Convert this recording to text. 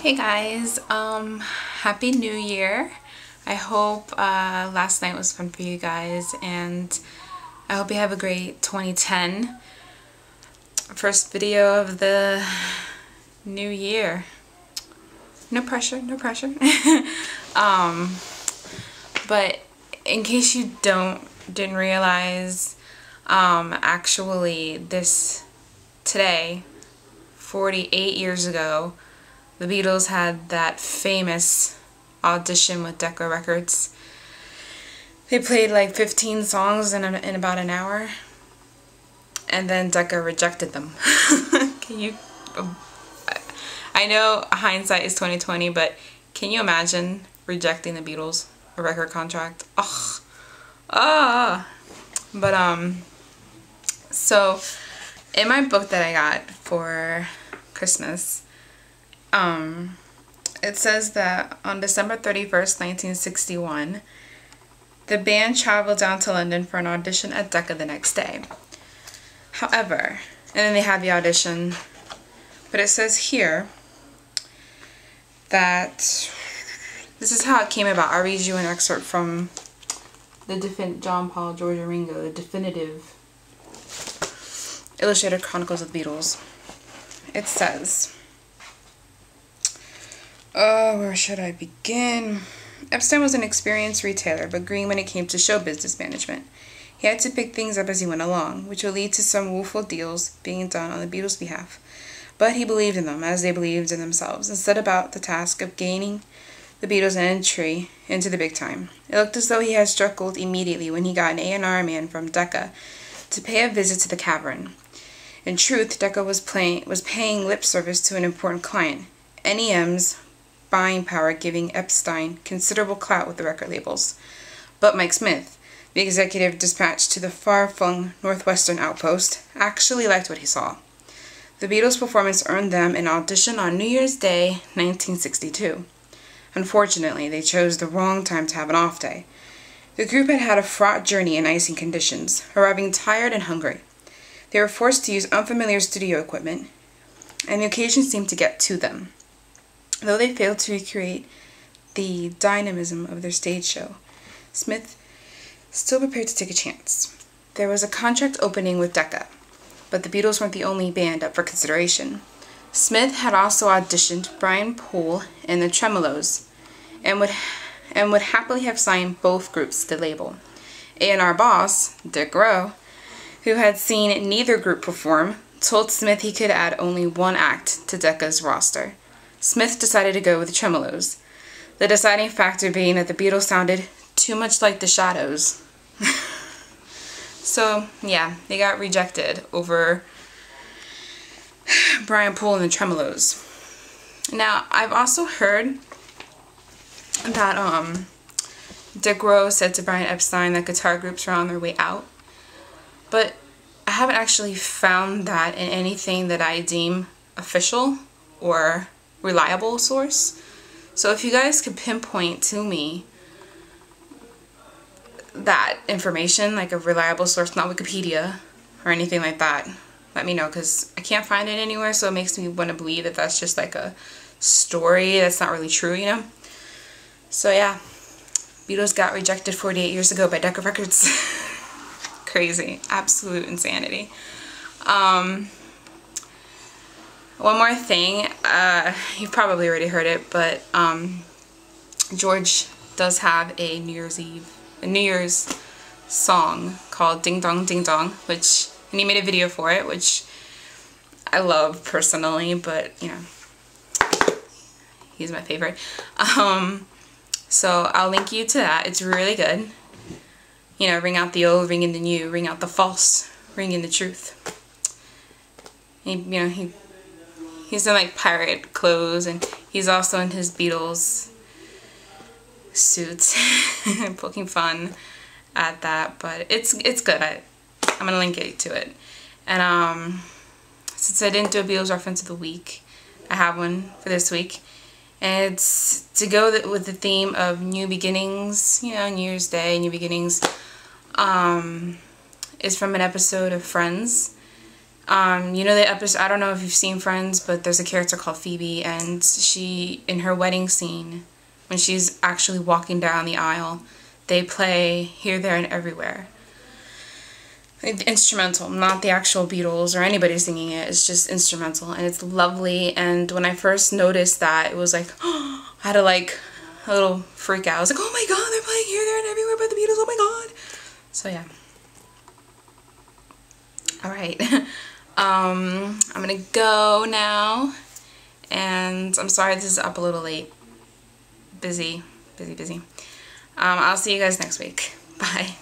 Hey guys, Happy New Year. I hope last night was fun for you guys, and I hope you have a great 2010. First video of the new year. No pressure, no pressure. But in case you didn't realize, actually today, 48 years ago, the Beatles had that famous audition with Decca Records. They played like 15 songs in about an hour, and then Decca rejected them. I know hindsight is 2020, but can you imagine rejecting the Beatles a record contract? Ugh. But so in my book that I got for Christmas, it says that on December 31st, 1961, the band traveled down to London for an audition at Decca the next day. However, and then they had the audition, but it says here that this is how it came about. I'll read you an excerpt from the John, Paul, George, and Ringo, the definitive Illustrated Chronicles of the Beatles. It says, where should I begin? Epstein was an experienced retailer, but green when it came to show business management. He had to pick things up as he went along, which would lead to some woeful deals being done on the Beatles' behalf. But he believed in them, as they believed in themselves, and set about the task of gaining the Beatles an entry into the big time. It looked as though he had struck gold immediately when he got an A&R man from Decca to pay a visit to the cavern. In truth, Decca was paying lip service to an important client, NEM's buying power giving Epstein considerable clout with the record labels. But Mike Smith, the executive dispatched to the far-flung northwestern outpost, actually liked what he saw. The Beatles' performance earned them an audition on New Year's Day, 1962. Unfortunately, they chose the wrong time to have an off day. The group had had a fraught journey in icy conditions, arriving tired and hungry. They were forced to use unfamiliar studio equipment, and the occasion seemed to get to them. Though they failed to recreate the dynamism of their stage show, Smith still prepared to take a chance. There was a contract opening with Decca, but the Beatles weren't the only band up for consideration. Smith had also auditioned Brian Poole and the Tremolos, and would happily have signed both groups to the label. A&R boss, Dick Rowe, who had seen neither group perform, told Smith he could add only one act to Decca's roster. Smith decided to go with the Tremolos, the deciding factor being that the Beatles sounded too much like the Shadows. So, yeah, they got rejected over Brian Poole and the Tremolos. Now, I've also heard that Dick Rowe said to Brian Epstein that guitar groups are on their way out, but I haven't actually found that in anything that I deem official or reliable source. So if you guys could pinpoint to me that information, like a reliable source, not Wikipedia or anything like that, let me know, because I can't find it anywhere, so it makes me want to believe that that's just like a story that's not really true, you know? So yeah, Beatles got rejected 48 years ago by Decca Records. Crazy. Absolute insanity. One more thing, you've probably already heard it, but George does have a New Year's song called Ding Dong Ding Dong, and he made a video for it, which I love personally, but you know, he's my favorite. So I'll link you to that. It's really good. You know, ring out the old, ring in the new, ring out the false, ring in the truth. He's in like pirate clothes, and he's also in his Beatles suits, poking fun at that. But it's good. I'm gonna link it to it. And since I didn't do a Beatles reference of the week, I have one for this week, and it's to go with the theme of new beginnings. You know, New Year's Day, new beginnings. Is from an episode of Friends. You know the episode, I don't know if you've seen Friends, but there's a character called Phoebe, and she, in her wedding scene, when she's actually walking down the aisle, they play Here, There, and Everywhere. The instrumental, not the actual Beatles or anybody singing it. It's just instrumental, and it's lovely. And when I first noticed that, it was like, oh, I had to like a little freak out. I was like, oh my god, they're playing Here, There, and Everywhere by the Beatles, oh my god. So yeah. Alright. I'm gonna go now, and I'm sorry this is up a little late. Busy. I'll see you guys next week. Bye.